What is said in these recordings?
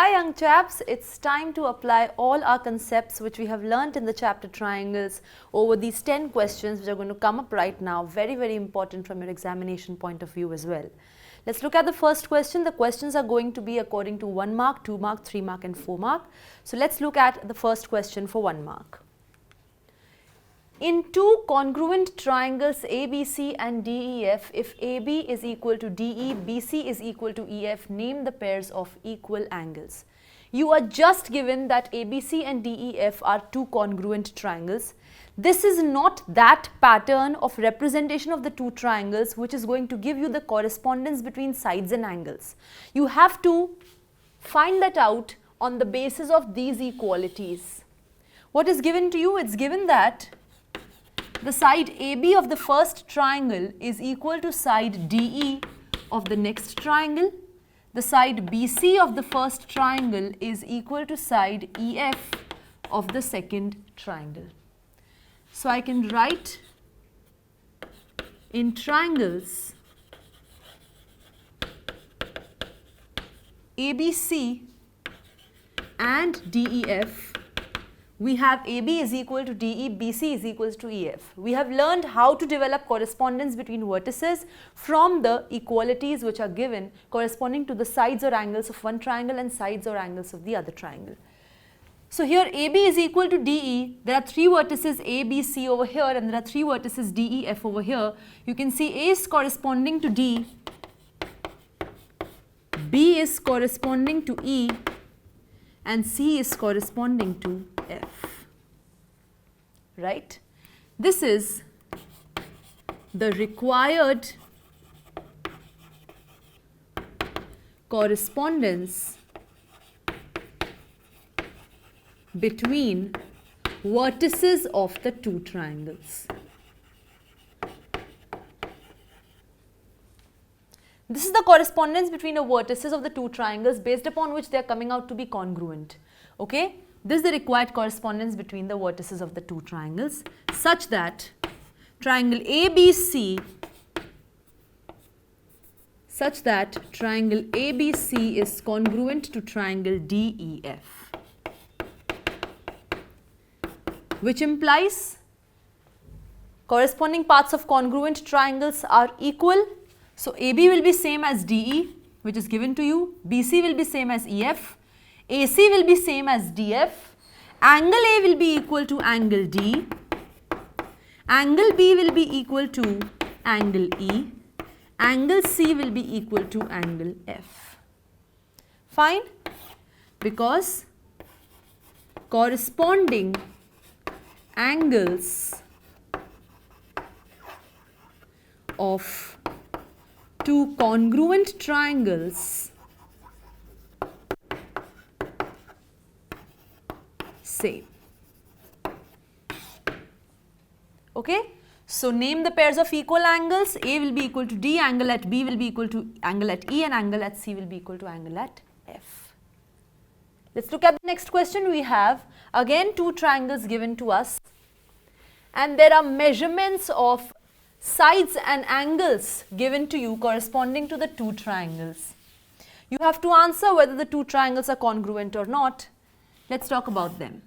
Hi young chaps, it's time to apply all our concepts which we have learnt in the chapter triangles over these 10 questions which are going to come up right now. Very important from your examination point of view as well. Let's look at the first question. The questions are going to be according to 1 mark, 2 mark, 3 mark and 4 mark. So let's look at the first question for 1 mark. In two congruent triangles ABC and DEF, if AB is equal to DE, BC is equal to EF, name the pairs of equal angles. You are just given that ABC and DEF are two congruent triangles. This is not that pattern of representation of the two triangles which is going to give you the correspondence between sides and angles. You have to find that out on the basis of these equalities. What is given to you? It's given that the side AB of the first triangle is equal to side DE of the next triangle. The side BC of the first triangle is equal to side EF of the second triangle. So I can write in triangles ABC and DEF, we have AB is equal to DE, BC is equal to EF. We have learned how to develop correspondence between vertices from the equalities which are given corresponding to the sides or angles of one triangle and sides or angles of the other triangle. So here AB is equal to DE, there are 3 vertices A, B, C over here and there are 3 vertices D, E, F over here. You can see A is corresponding to D, B is corresponding to E and C is corresponding to F, right? This is the required correspondence between vertices of the two triangles. This is the correspondence between the vertices of the two triangles based upon which they are coming out to be congruent. Okay? This is the required correspondence between the vertices of the two triangles such that triangle ABC is congruent to triangle DEF, which implies corresponding parts of congruent triangles are equal. So AB will be same as DE, which is given to you, BC will be same as EF, AC will be same as DF, angle A will be equal to angle D, angle B will be equal to angle E, angle C will be equal to angle F. Fine? Because corresponding angles of two congruent triangles same. Okay? So name the pairs of equal angles. A will be equal to D, angle at B will be equal to angle at E and angle at C will be equal to angle at F. Let's look at the next question. We have again two triangles given to us and there are measurements of sides and angles given to you corresponding to the two triangles. You have to answer whether the two triangles are congruent or not. Let's talk about them.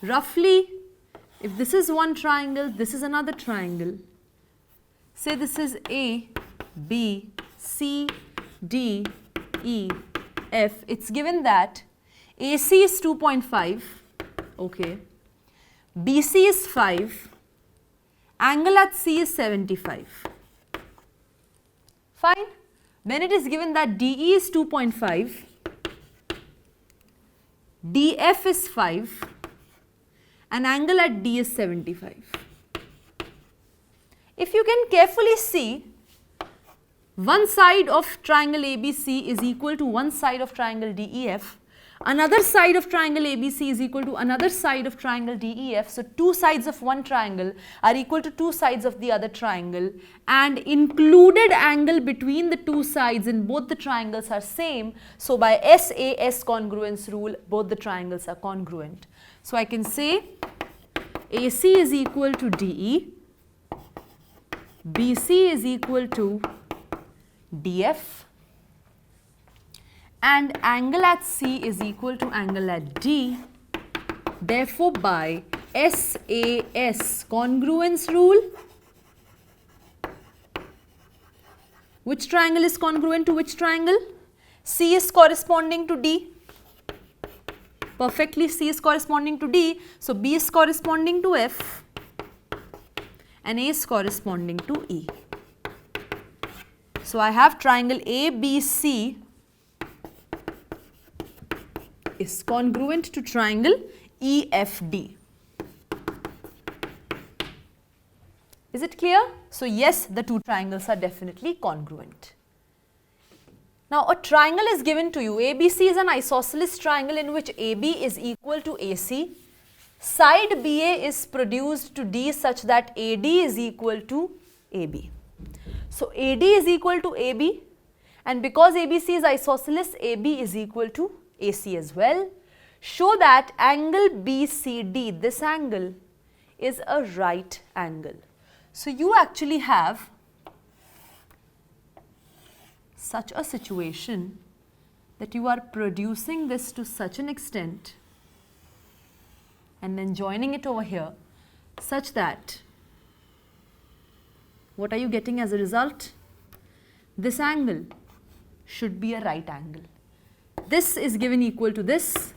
Roughly, if this is one triangle, this is another triangle. Say this is A, B, C, D, E, F. It's given that AC is 2.5, okay. BC is 5. Angle at C is 75. Fine. Then it is given that DE is 2.5, DF is 5 and angle at D is 75. If you can carefully see, one side of triangle ABC is equal to one side of triangle DEF. Another side of triangle ABC is equal to another side of triangle DEF. So two sides of one triangle are equal to two sides of the other triangle and included angle between the two sides in both the triangles are same. So by Sas congruence rule, both the triangles are congruent. So I can say AC is equal to DE, BC is equal to DF and angle at C is equal to angle at D. Therefore, by SAS congruence rule, which triangle is congruent to which triangle? C is corresponding to D. Perfectly, C is corresponding to D. So, B is corresponding to F and A is corresponding to E. So, I have triangle ABC is congruent to triangle EFD. Is it clear? So, yes, the two triangles are definitely congruent. Now, a triangle is given to you. ABC is an isosceles triangle in which AB is equal to AC. Side BA is produced to D such that AD is equal to AB. So, AD is equal to AB, and because ABC is isosceles, AB is equal to AC as well. Show that angle BCD, this angle, is a right angle. So, you actually have such a situation that you are producing this to such an extent and then joining it over here such that what are you getting as a result? This angle should be a right angle. This is given equal to this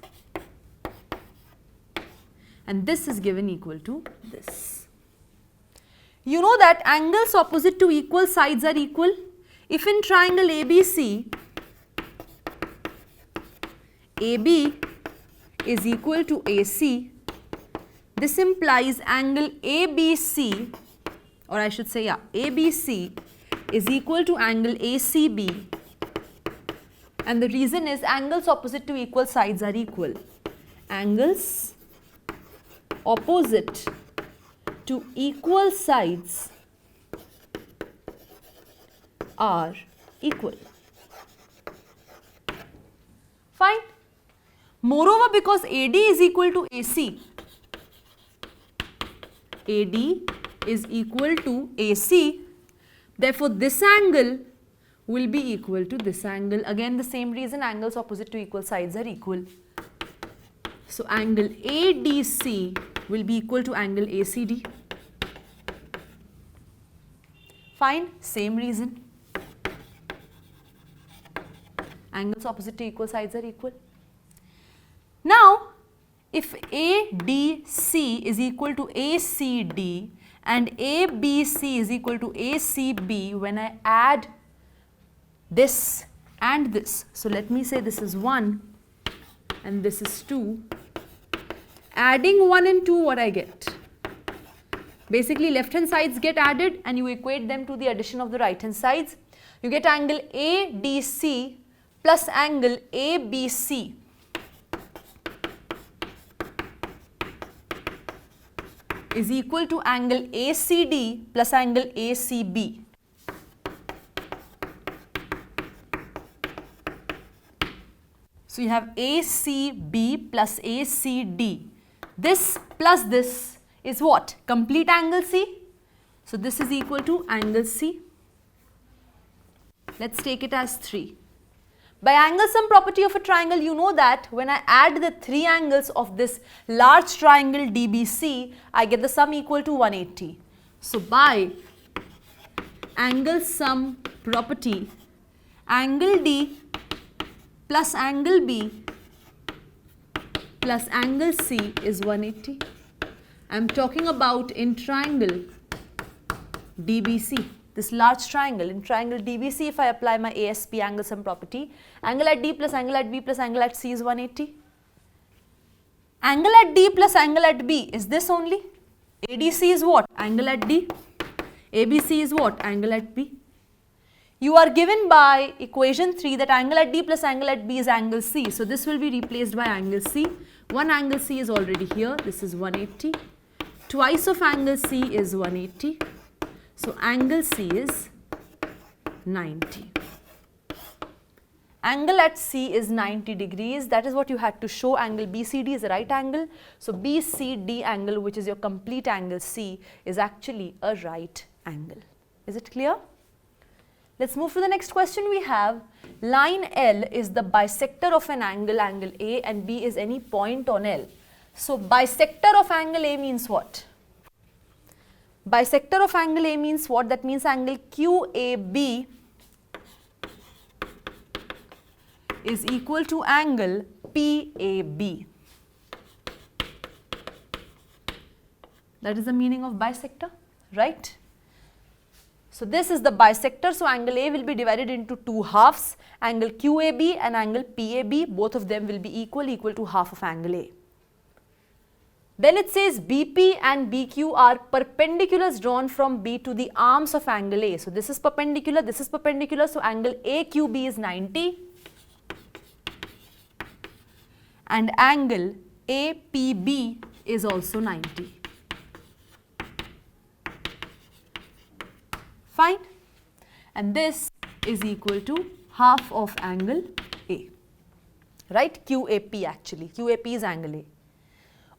and this is given equal to this. You know that angles opposite to equal sides are equal. If in triangle ABC, AB is equal to AC, this implies angle ABC, or I should say, ABC is equal to angle ACB, and the reason is angles opposite to equal sides are equal. Angles opposite to equal sides are equal. Fine. Moreover, because AD is equal to AC, AD is equal to AC, therefore this angle will be equal to this angle. Again, the same reason, angles opposite to equal sides are equal. So, angle ADC will be equal to angle ACD. Fine, same reason. Angles opposite to equal sides are equal. Now, if ADC is equal to ACD and ABC is equal to ACB, when I add this and this, so let me say this is 1 and this is 2, adding 1 and 2, what I get? Basically, left hand sides get added and you equate them to the addition of the right hand sides. You get angle ADC plus angle ABC is equal to angle ACD plus angle ACB. So, you have ACB plus ACD. This plus this is what? Complete angle C. So, this is equal to angle C. Let's take it as 3. By angle sum property of a triangle, you know that when I add the 3 angles of this large triangle DBC, I get the sum equal to 180. So, by angle sum property, angle D plus angle B plus angle C is 180. I am talking about in triangle DBC. This large triangle, in triangle DBC, if I apply my ASP angle sum property, angle at D plus angle at B plus angle at C is 180. Angle at D plus angle at B is this only. ADC is what? Angle at D. ABC is what? Angle at B. You are given by equation 3 that angle at D plus angle at B is angle C. So, this will be replaced by angle C. One angle C is already here. This is 180. Twice of angle C is 180. So, angle C is 90. Angle at C is 90 degrees. That is what you had to show. Angle BCD is a right angle. So, BCD angle, which is your complete angle C, is actually a right angle. Is it clear? Let's move to the next question we have. line L is the bisector of an angle, angle A, and B is any point on L. So bisector of angle A means what? Bisector of angle A means what? That means angle QAB is equal to angle PAB. That is the meaning of bisector, right? So this is the bisector, so angle A will be divided into two halves, angle QAB and angle PAB, both of them will be equal to half of angle A. Then it says BP and BQ are perpendiculars drawn from B to the arms of angle A. So this is perpendicular, so angle AQB is 90 and angle APB is also 90. Fine, and this is equal to half of angle A, right? QAP actually, QAP is angle A.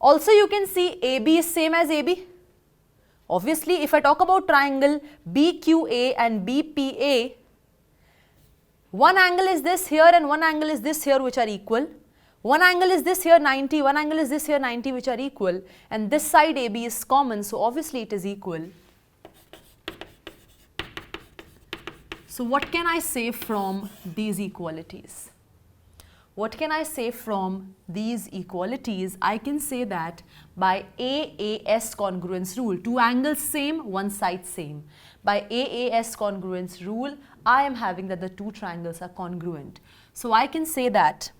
Also you can see AB is same as AB. Obviously if I talk about triangle BQA and BPA, one angle is this here and one angle is this here which are equal. One angle is this here 90, one angle is this here 90 which are equal, and this side AB is common, so obviously it is equal. So what can I say from these equalities? What can I say from these equalities? I can say that by AAS congruence rule, two angles same, one side same. By AAS congruence rule, I am having that the two triangles are congruent. So I can say that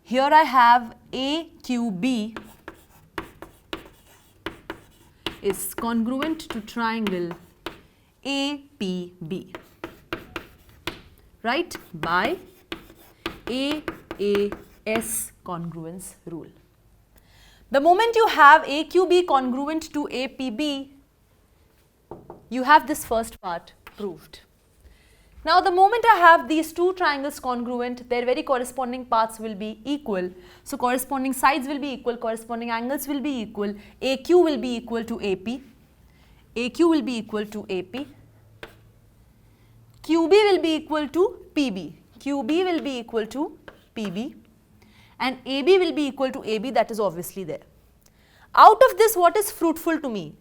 here I have AQB is congruent to triangle APB, right, by AAS congruence rule. The moment you have AQB congruent to APB, you have this first part proved. Now the moment I have these two triangles congruent, their very corresponding paths will be equal. So corresponding sides will be equal, corresponding angles will be equal, AQ will be equal to AP. AQ will be equal to AP, QB will be equal to PB, QB will be equal to PB, and AB will be equal to AB, that is obviously there. Out of this, what is fruitful to me?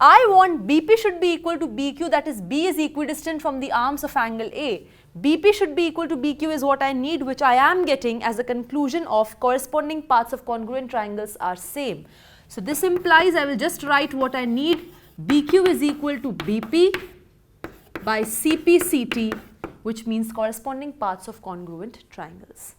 I want BP should be equal to BQ, that is B is equidistant from the arms of angle A. BP should be equal to BQ is what I need, which I am getting as a conclusion of corresponding paths of congruent triangles are same. So this implies I will just write what I need. BQ is equal to BP by CPCT, which means corresponding paths of congruent triangles.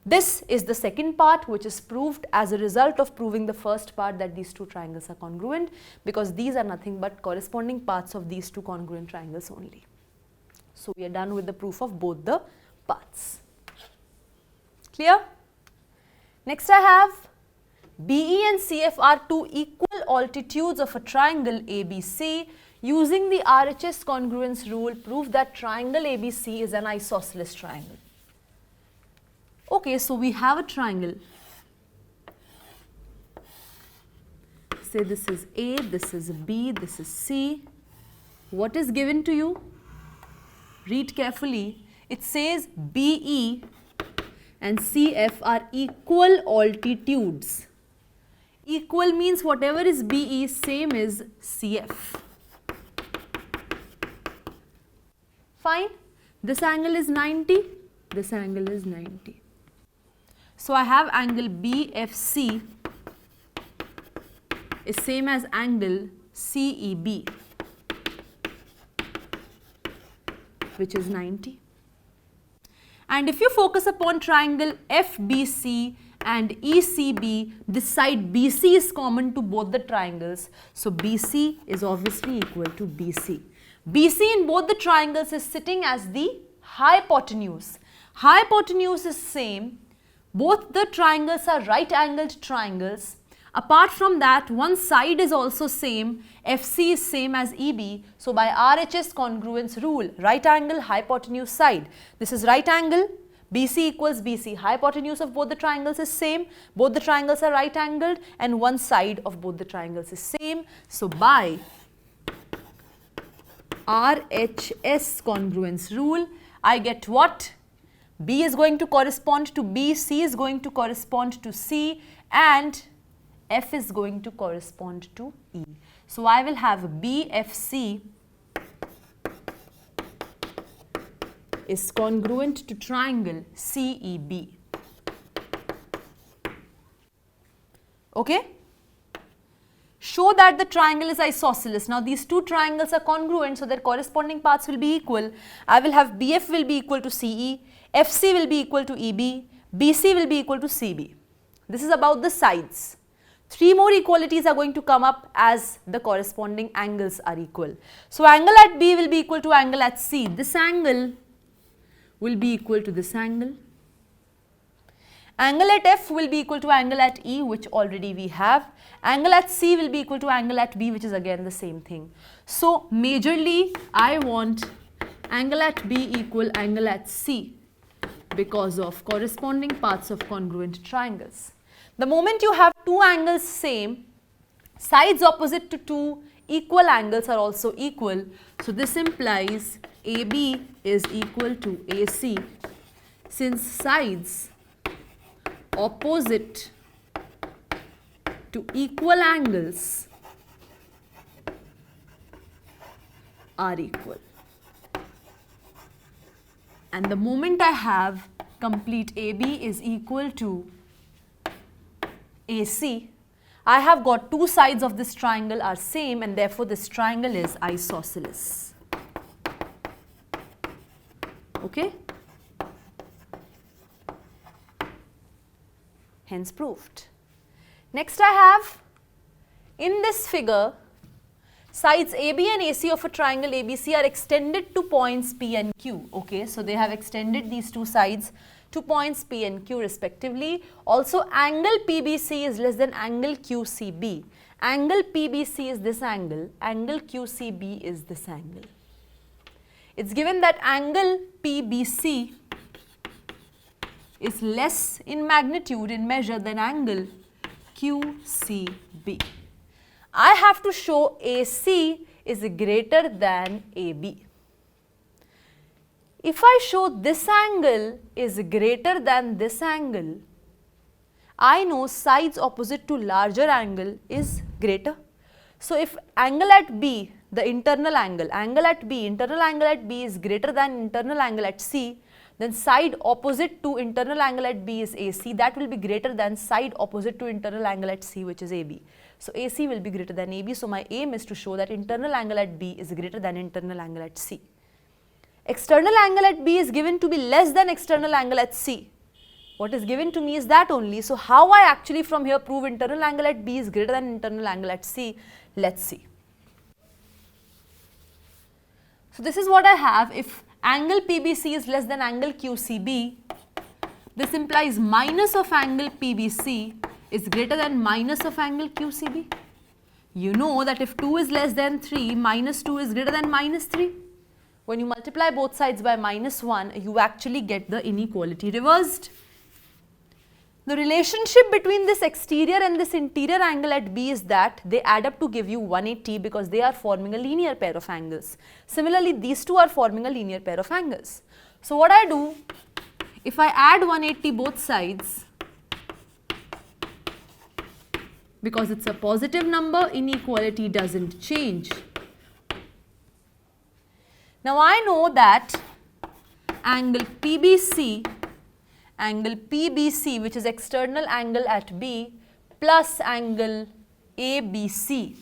This is the second part, which is proved as a result of proving the first part that these two triangles are congruent, because these are nothing but corresponding paths of these two congruent triangles only. So we are done with the proof of both the parts. Clear? Next I have BE and CF are two equal altitudes of a triangle ABC. Using the RHS congruence rule, prove that triangle ABC is an isosceles triangle. Okay, so we have a triangle. Say this is A, this is B, this is C. What is given to you? Read carefully. It says BE and CF are equal altitudes. Equal means whatever is BE, same is CF. Fine. This angle is 90. This angle is 90. So I have angle BFC is same as angle CEB, which is 90. And if you focus upon triangle FBC and ECB, this side BC is common to both the triangles. So BC is obviously equal to BC. BC in both the triangles is sitting as the hypotenuse. Hypotenuse is same. Both the triangles are right angled triangles. Apart from that, one side is also same. FC is same as EB. So by RHS congruence rule, right angle, hypotenuse, side. This is right angle. BC equals BC. Hypotenuse of both the triangles is same. Both the triangles are right angled and one side of both the triangles is same. So by RHS congruence rule, I get what? B is going to correspond to B, C is going to correspond to C, and F is going to correspond to E. So I will have BFC is congruent to triangle CEB. Okay? Show that the triangle is isosceles. Now these two triangles are congruent, so their corresponding parts will be equal. I will have BF will be equal to CE, FC will be equal to EB, BC will be equal to CB. This is about the sides. 3 more equalities are going to come up as the corresponding angles are equal. So angle at B will be equal to angle at C. This angle will be equal to this angle. Angle at F will be equal to angle at E, which already we have. Angle at C will be equal to angle at B, which is again the same thing. So majorly I want angle at B equal angle at C because of corresponding parts of congruent triangles. The moment you have two angles same, sides opposite to two equal angles are also equal. So this implies AB is equal to AC, since sides opposite to equal angles are equal. And the moment I have complete AB is equal to AC, I have got two sides of this triangle are same, and therefore this triangle is isosceles. Okay? Hence proved. Next I have, in this figure, sides AB and AC of a triangle ABC are extended to points P and Q. Okay, so they have extended these two sides to points P and Q respectively. Also angle PBC is less than angle QCB. Angle PBC is this angle, angle QCB is this angle. It's given that angle PBC is less in magnitude, in measure, than angle QCB. I have to show AC is greater than AB. If I show this angle is greater than this angle, I know sides opposite to larger angle is greater. So if angle at B, the internal angle at B, internal angle at B is greater than internal angle at C, then side opposite to internal angle at B is AC, that will be greater than side opposite to internal angle at C, which is AB. So AC will be greater than AB. So my aim is to show that internal angle at B is greater than internal angle at C. External angle at B is given to be less than external angle at C. What is given to me is that only. So how I actually from here prove internal angle at B is greater than internal angle at C? Let's see. So this is what I have. If angle PBC is less than angle QCB, this implies minus of angle PBC is greater than minus of angle QCB. You know that if 2 is less than 3, minus 2 is greater than minus 3. When you multiply both sides by minus 1, you actually get the inequality reversed. The relationship between this exterior and this interior angle at B is that they add up to give you 180 because they are forming a linear pair of angles. Similarly, these two are forming a linear pair of angles. So what I do, if I add 180 both sides, because it's a positive number, inequality doesn't change. Now I know that angle PBC, which is external angle at B, plus angle ABC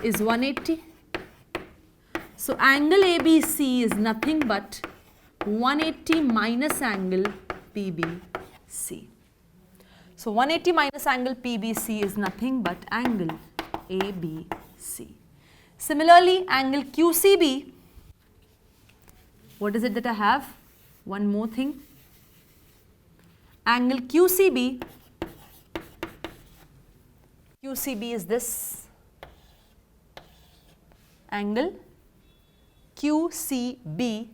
is 180. So angle ABC is nothing but 180 minus angle PBC. So 180 minus angle PBC is nothing but angle ABC. Similarly, angle QCB, what is it that I have? One more thing. Angle QCB is this. Angle QCB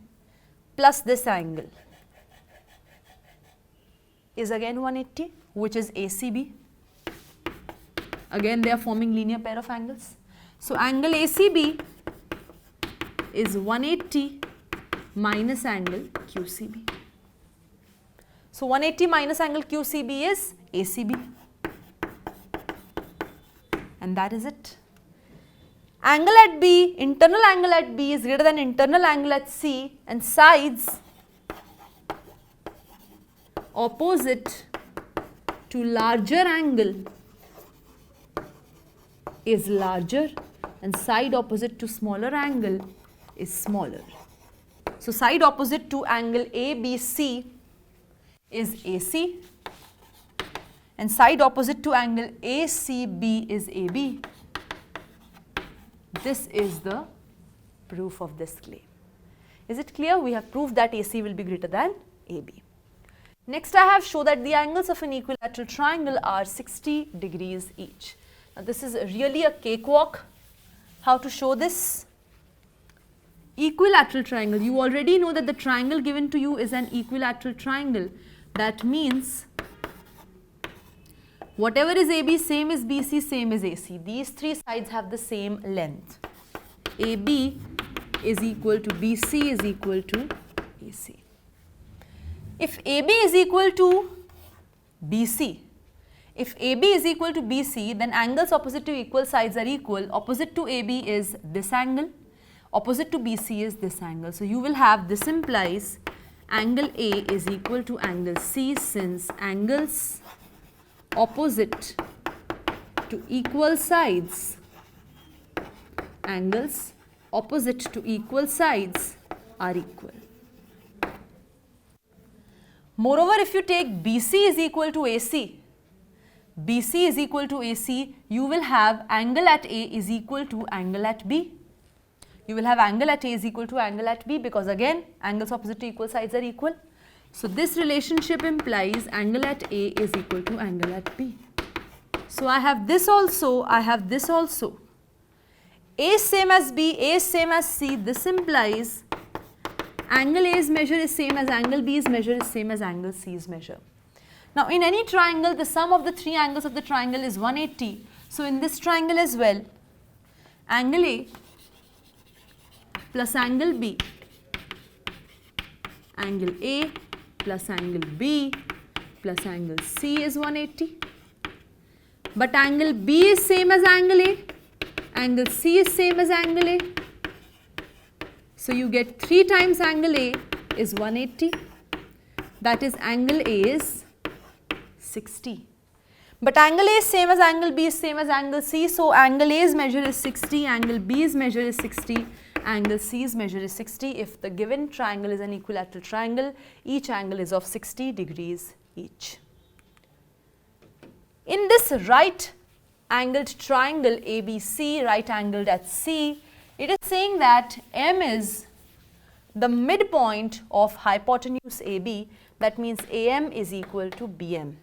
plus this angle is again 180, which is ACB. Again, they are forming linear pair of angles. So angle ACB is 180 minus angle QCB. So 180 minus angle QCB is ACB. And that is it. Angle at B, internal angle at B is greater than internal angle at C, and sides opposite to larger angle is larger, and side opposite to smaller angle is smaller. So side opposite to angle ABC is AC, and side opposite to angle ACB is AB. This is the proof of this claim. Is it clear? We have proved that AC will be greater than AB. Next, I have shown that the angles of an equilateral triangle are 60 degrees each. Now, this is really a cakewalk. How to show this? Equilateral triangle. You already know that the triangle given to you is an equilateral triangle. That means whatever is AB, same is BC, same is AC. These three sides have the same length. AB is equal to BC is equal to AC. If AB is equal to BC, then angles opposite to equal sides are equal. Opposite to AB is this angle, opposite to BC is this angle. So you will have, this implies angle A is equal to angle C, since angles opposite to equal sides, angles opposite to equal sides are equal. Moreover, if you take BC is equal to AC, you will have angle at A is equal to angle at B. You will have angle at A is equal to angle at B, because again angles opposite to equal sides are equal. So this relationship implies angle at A is equal to angle at B. So I have this also, I have this also. A is same as B, A is same as C. This implies angle A's measure is same as angle B's measure is same as angle C's measure. Now in any triangle, the sum of the three angles of the triangle is 180. So in this triangle as well, angle A plus angle B, angle A plus angle B plus angle C is 180. But angle B is same as angle A, angle C is same as angle A. So you get 3 times angle A is 180. That is, angle A is 60. But angle A is same as angle B is same as angle C. So angle A's measure is 60, angle B's measure is 60, angle C's measure is 60. If the given triangle is an equilateral triangle, each angle is of 60 degrees each. In this right angled triangle ABC, right angled at C, it is saying that M is the midpoint of hypotenuse AB. That means AM is equal to BM.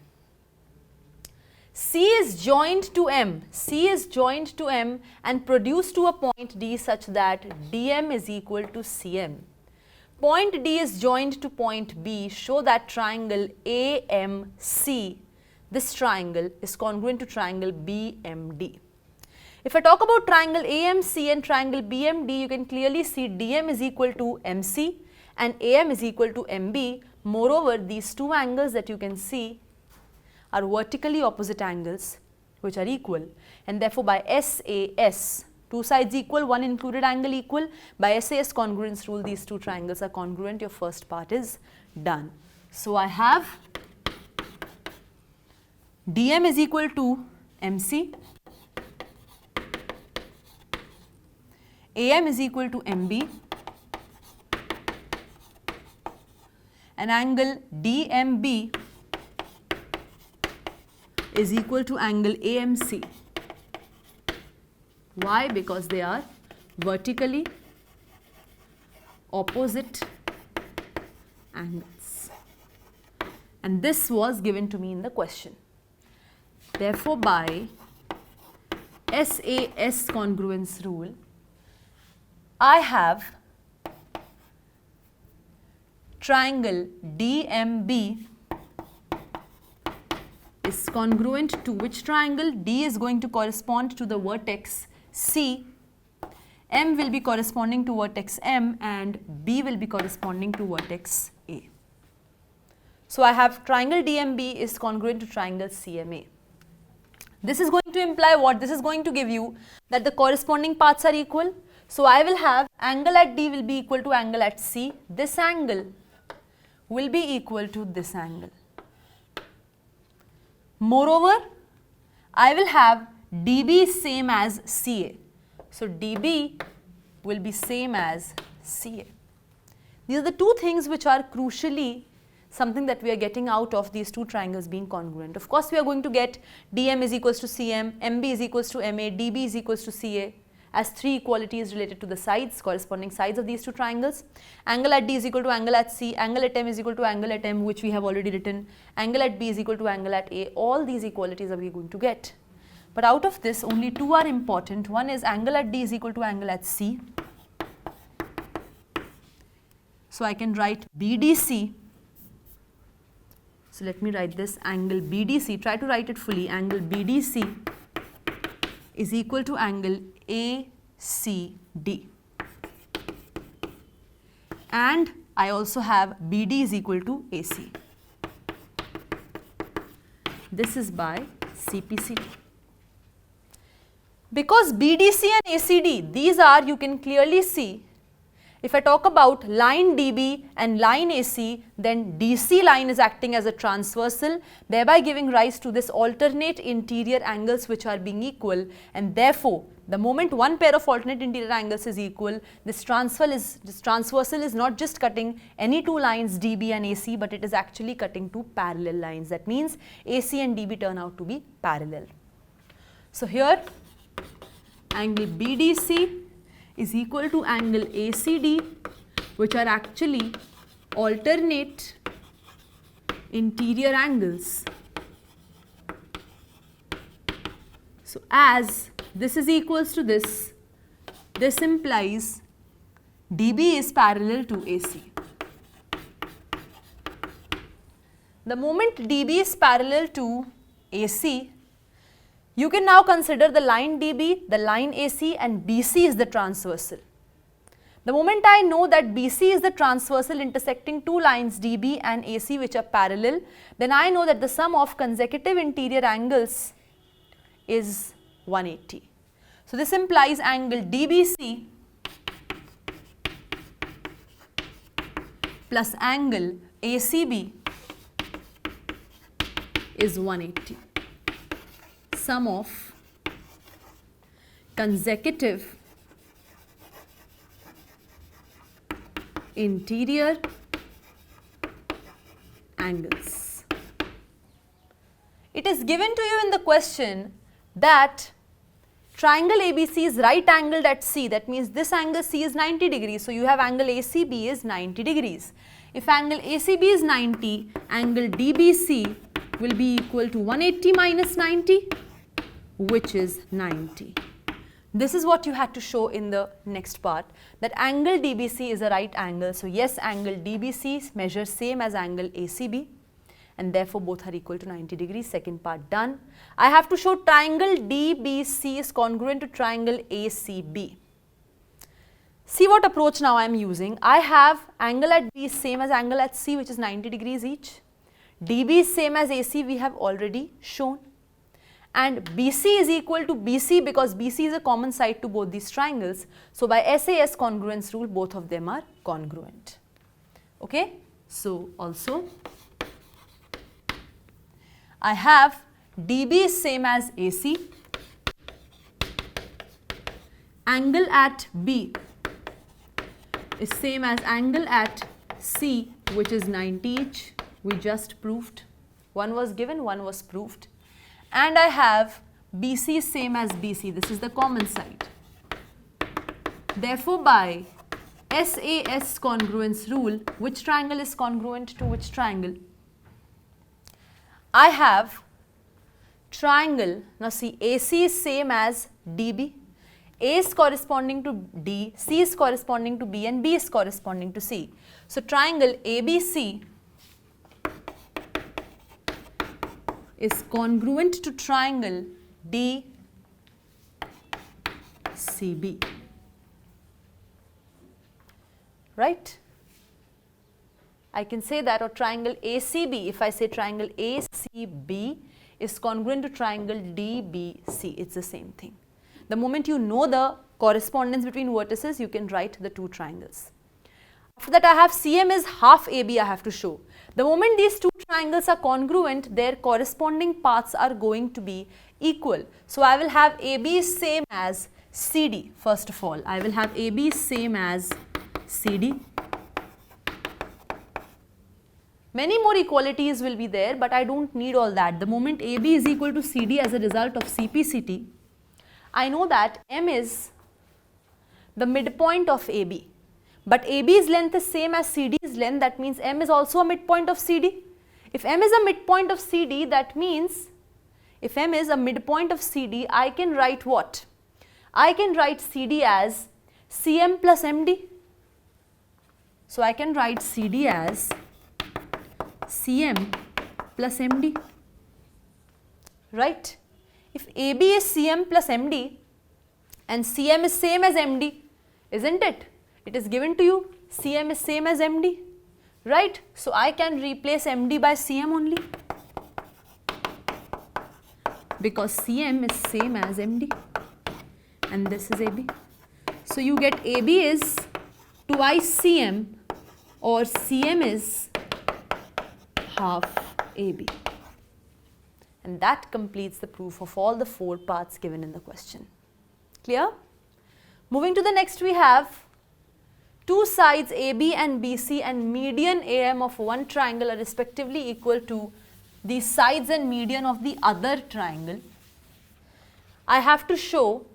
C is joined to M, and produced to a point D such that DM is equal to CM. Point D is joined to point B. Show that triangle AMC, this triangle, is congruent to triangle BMD. If I talk about triangle AMC and triangle BMD, you can clearly see DM is equal to MC and AM is equal to MB. Moreover, these two angles that you can see are vertically opposite angles which are equal, and therefore by SAS, two sides equal, one included angle equal, by SAS congruence rule these two triangles are congruent. Your first part is done. So I have DM is equal to MC, AM is equal to MB, and angle DMB is equal to angle AMC. Why? Because they are vertically opposite angles. And this was given to me in the question. Therefore, by SAS congruence rule, I have triangle DMB is congruent to which triangle? D is going to correspond to the vertex C, M will be corresponding to vertex M and B will be corresponding to vertex A. So I have triangle DMB is congruent to triangle CMA. This is going to imply what? This is going to give you that the corresponding paths are equal. So I will have angle at D will be equal to angle at C. This angle will be equal to this angle. Moreover, I will have DB same as CA. So DB will be same as CA. These are the two things which are crucially something that we are getting out of these two triangles being congruent. Of course, we are going to get DM is equals to CM, MB is equals to MA, DB is equals to CA as three equalities related to the sides, corresponding sides of these two triangles. Angle at D is equal to angle at C, angle at M is equal to angle at M, which we have already written. Angle at B is equal to angle at A. All these equalities are we going to get. But out of this, only two are important. One is angle at D is equal to angle at C. So I can write BDC. So let me write this angle BDC, try to write it fully, angle BDC is equal to angle ACD. And I also have BD is equal to AC. This is by CPC. Because BDC and ACD, these are, you can clearly see, if I talk about line DB and line AC, then DC line is acting as a transversal, thereby giving rise to this alternate interior angles which are being equal, and therefore, the moment one pair of alternate interior angles is equal, this transversal is not just cutting any two lines DB and AC, but it is actually cutting two parallel lines. That means AC and DB turn out to be parallel. So here, angle BDC is equal to angle ACD, which are actually alternate interior angles. So as this is equals to this implies DB is parallel to AC. The moment DB is parallel to AC, you can now consider the line DB, the line AC, and BC is the transversal. The moment I know that BC is the transversal intersecting two lines DB and AC which are parallel, then I know that the sum of consecutive interior angles is 180. So this implies angle DBC plus angle ACB is 180. Sum of consecutive interior angles. It is given to you in the question that triangle ABC is right angled at C. That means this angle C is 90 degrees. So you have angle ACB is 90 degrees. If angle ACB is 90, angle DBC will be equal to 180 minus 90, which is 90. This is what you had to show in the next part, that angle DBC is a right angle. So yes, angle DBC measures same as angle ACB, and therefore both are equal to 90 degrees. Second part done. I have to show triangle DBC is congruent to triangle ACB. See what approach now I am using. I have angle at B is same as angle at C, which is 90 degrees each. DB is same as AC, we have already shown. And BC is equal to BC because BC is a common side to both these triangles. So by Sas Congruence Rule, both of them are congruent. Okay. So also, I have DB is same as AC. Angle at B is same as angle at C, which is 90 each. We just proved. One was given, one was proved. And I have BC same as BC. This is the common side. Therefore, by Sas Congruence Rule, which triangle is congruent to which triangle? I have triangle. Now see, AC is same as DB. A is corresponding to D, C is corresponding to B, and B is corresponding to C. So triangle ABC is congruent to triangle DCB. right? I can say that, or triangle ACB, if I say triangle ACB is congruent to triangle DBC, it's the same thing. The moment you know the correspondence between vertices, you can write the two triangles. After that, I have CM is half AB I have to show. The moment these two triangles are congruent, their corresponding paths are going to be equal. So, I will have AB same as CD first of all. I will have AB same as CD. Many more equalities will be there, but I don't need all that. The moment AB is equal to CD as a result of CPCT, I know that M is the midpoint of AB. But AB's length is same as CD's length, that means M is also a midpoint of CD. If M is a midpoint of CD, that means if M is a midpoint of CD, I can write what? I can write CD as CM plus MD. So, I can write CD as CM plus MD, right? If AB is CM plus MD and CM is same as MD, isn't it? It is given to you, CM is same as MD, right? So, I can replace MD by CM only because CM is same as MD and this is AB. So, you get AB is twice CM or CM is half AB, and that completes the proof of all the 4 parts given in the question. Clear? Moving to the next, we have two sides AB and BC and median AM of one triangle are respectively equal to the sides and median of the other triangle. I have to show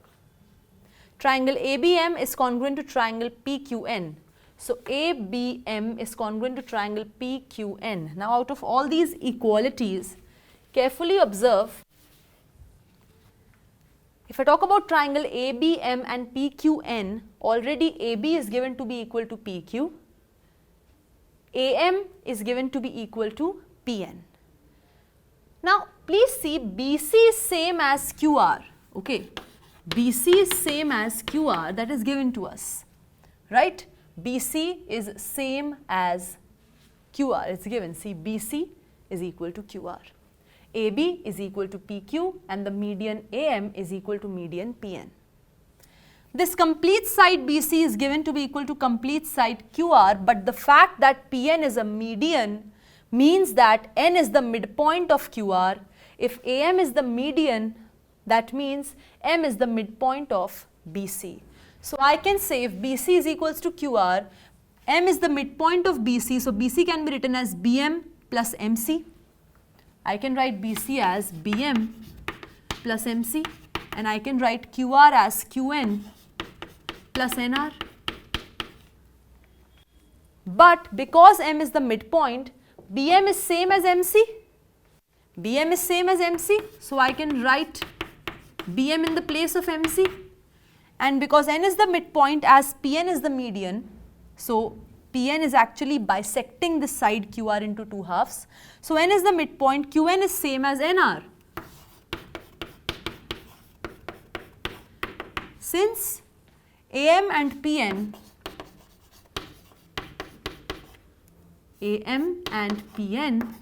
triangle ABM is congruent to triangle PQN. So, ABM is congruent to triangle PQN. Now, out of all these equalities, carefully observe, if I talk about triangle ABM and PQN, already AB is given to be equal to PQ, AM is given to be equal to PN. Now, please see BC is same as QR, okay. BC is same as QR, that is given to us, right. BC is same as QR, it's given, see BC is equal to QR. AB is equal to PQ and the median AM is equal to median PN. This complete side BC is given to be equal to complete side QR, but the fact that PN is a median means that N is the midpoint of QR. If AM is the median, that means M is the midpoint of BC. So, I can say if BC is equals to QR, M is the midpoint of BC, so BC can be written as BM plus MC. I can write BC as BM plus MC and I can write QR as QN plus NR. But because M is the midpoint, BM is same as MC. BM is same as MC, so I can write BM in the place of MC. And because N is the midpoint as PN is the median, so PN is actually bisecting this side QR into 2 halves. So, N is the midpoint, QN is same as NR. Since AM and PN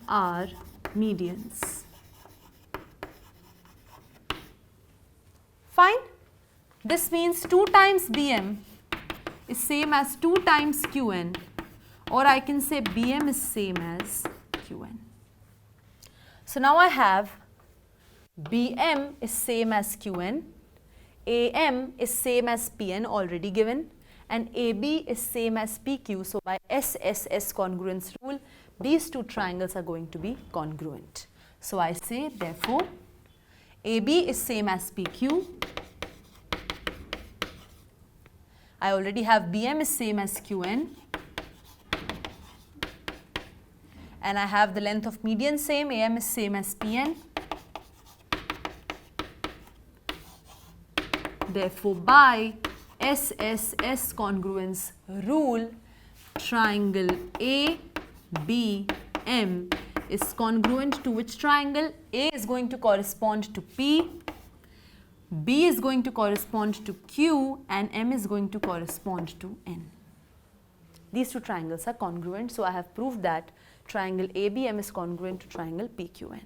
are medians. Fine. This means 2 times BM is same as 2 times QN, or I can say BM is same as QN. So, now I have BM is same as QN, AM is same as PN already given, and AB is same as PQ. So, by SSS congruence rule, these two triangles are going to be congruent. So, I say therefore, AB is same as PQ. I already have BM is same as QN and I have the length of median same, AM is same as PN. Therefore, by SSS congruence rule, triangle ABM is congruent to which triangle? A is going to correspond to P, B is going to correspond to Q and M is going to correspond to N. these two triangles are congruent. So I have proved that triangle ABM is congruent to triangle PQN.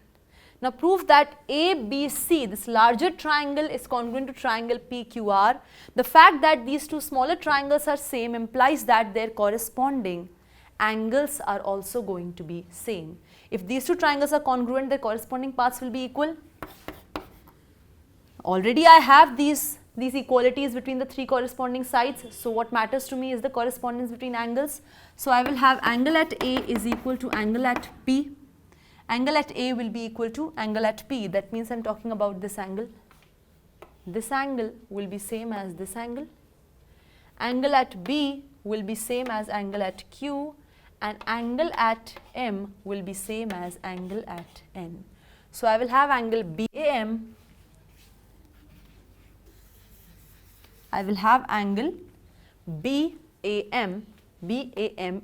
Now prove that ABC, this larger triangle, is congruent to triangle PQR. The fact that these two smaller triangles are same implies that their corresponding angles are also going to be same. If these two triangles are congruent, their corresponding paths will be equal. Already I have these equalities between the three corresponding sides. So what matters to me is the correspondence between angles. So I will have angle at A is equal to angle at P. Angle at A will be equal to angle at P. That means I am talking about this angle. This angle will be same as this angle. Angle at B will be same as angle at Q, and angle at M will be same as angle at N. So I will have angle BAM. I will have angle BAM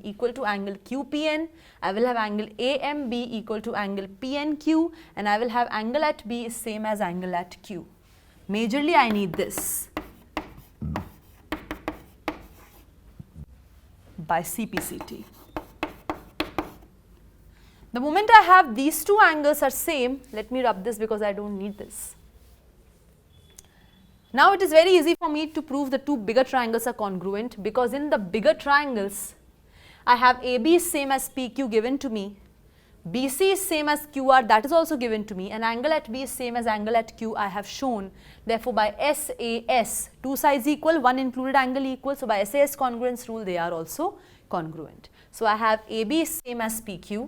equal to angle QPN. I will have angle AMB equal to angle PNQ, and I will have angle at B is same as angle at Q. Majorly I need this by CPCT. The moment I have these two angles are same, let me rub this because I don't need this. Now it is very easy for me to prove the two bigger triangles are congruent, because in the bigger triangles I have AB is same as PQ given to me, BC is same as QR, that is also given to me, and angle at B is same as angle at Q I have shown. Therefore by SAS, two sides equal, one included angle equal, so by SAS congruence rule they are also congruent. So I have AB is same as PQ,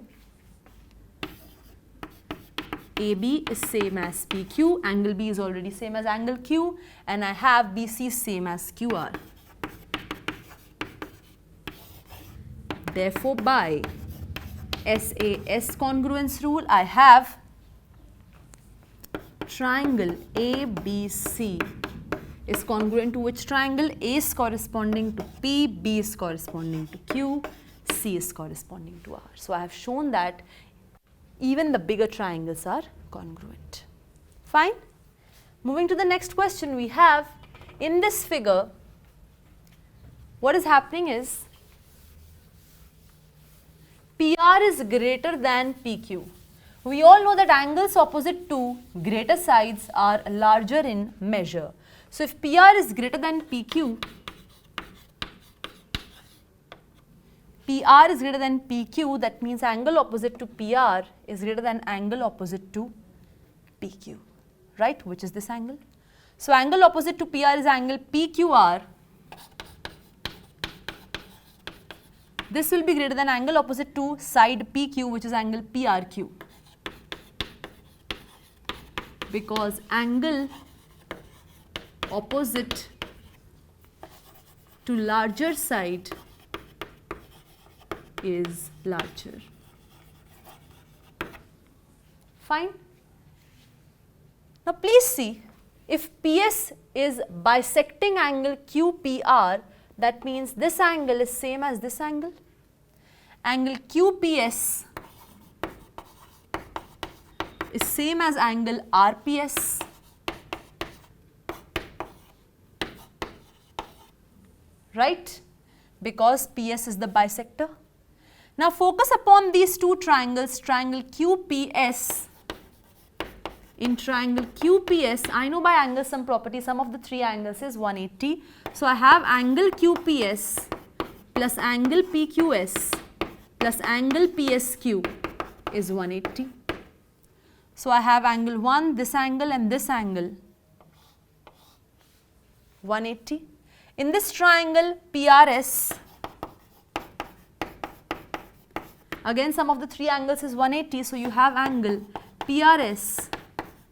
AB is same as PQ, angle B is already same as angle Q, and I have BC is same as QR. Therefore by SAS congruence rule I have triangle ABC is congruent to which triangle? A is corresponding to P, B is corresponding to Q, C is corresponding to R. So I have shown that even the bigger triangles are congruent. Fine. Moving to the next question, we have in this figure, what is happening is PR is greater than PQ. We all know that angles opposite to greater sides are larger in measure. So if PR is greater than PQ, PR is greater than PQ, that means angle opposite to PR is greater than angle opposite to PQ, right, which is this angle. So angle opposite to PR is angle PQR. This will be greater than angle opposite to side PQ, which is angle PRQ, because angle opposite to larger side is larger. Fine. Now please see, if PS is bisecting angle QPR, that means this angle is same as this angle. Angle QPS is same as angle RPS. Right? Because PS is the bisector. Now focus upon these two triangles, triangle QPS. In triangle QPS, I know by angle sum property, sum of the three angles is 180. So I have angle QPS plus angle PQS plus angle PSQ is 180. So I have angle 1, this angle and this angle, 180. In this triangle PRS, again sum of the three angles is 180, so you have angle PRS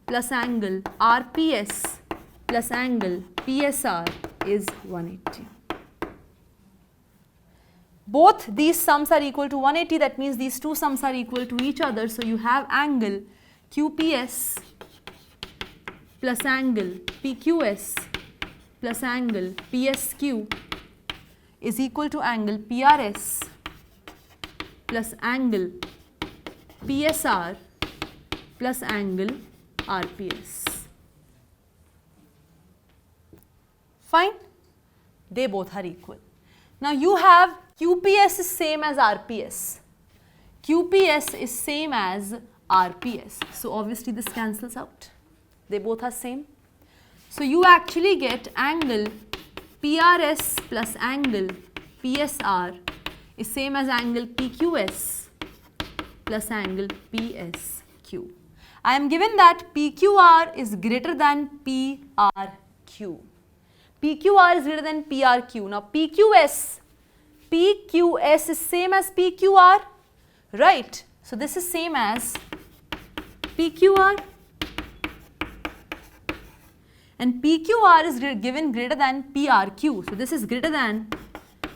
plus angle RPS plus angle PSR is 180. Both these sums are equal to 180, that means these two sums are equal to each other, so you have angle QPS plus angle PQS plus angle PSQ is equal to angle PRS plus angle PSR plus angle RPS. Fine? They both are equal. Now you have QPS is same as RPS. QPS is same as RPS. So obviously this cancels out. They both are same. So you actually get angle PRS plus angle PSR is same as angle PQS plus angle PSQ. I am given that PQR is greater than PRQ. PQR is greater than PRQ. Now PQS is same as PQR, right? So this is same as PQR. And PQR is given greater than PRQ. So this is greater than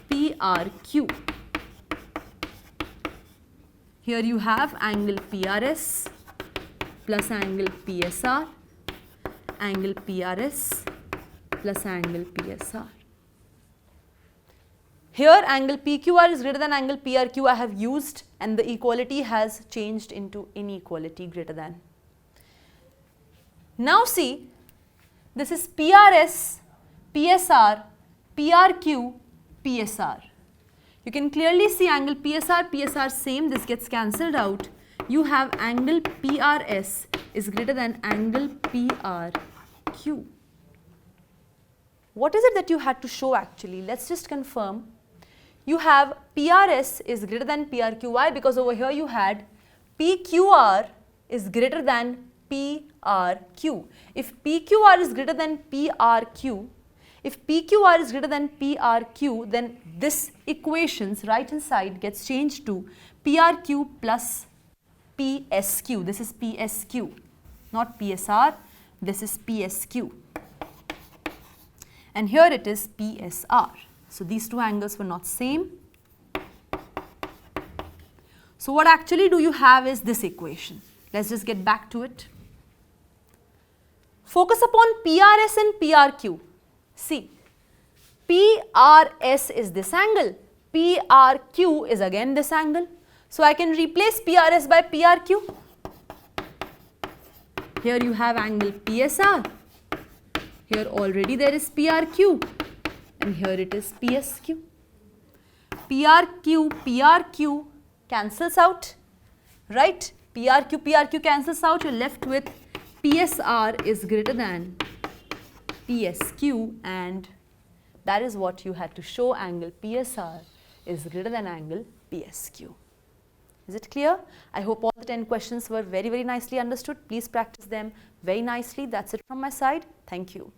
PRQ. Here you have angle PRS plus angle PSR, angle PRS plus angle PSR. Here angle PQR is greater than angle PRQ I have used, and the equality has changed into inequality greater than. Now see, this is PRS, PSR, PRQ, PSR. You can clearly see angle PSR, PSR same, this gets cancelled out. You have angle PRS is greater than angle PRQ. What is it that you had to show actually? Let's just confirm. You have PRS is greater than PRQ. Why? Because over here you had PQR is greater than PRQ. If PQR is greater than PRQ, then this equation's right hand side gets changed to PRQ plus PSQ. This is PSQ, not PSR. This is PSQ. And here it is PSR. So these two angles were not same. So what actually do you have is this equation. Let's just get back to it. Focus upon PRS and PRQ. See, PRS is this angle, PRQ is again this angle. So I can replace PRS by PRQ. Here you have angle PSR. Here already there is PRQ. And here it is PSQ. PRQ cancels out, right? PRQ cancels out. You're left with PSR is greater than PSQ, and that is what you had to show. Angle PSR is greater than angle PSQ. Is it clear? I hope all the 10 questions were very, very nicely understood. Please practice them very nicely. That's it from my side. Thank you.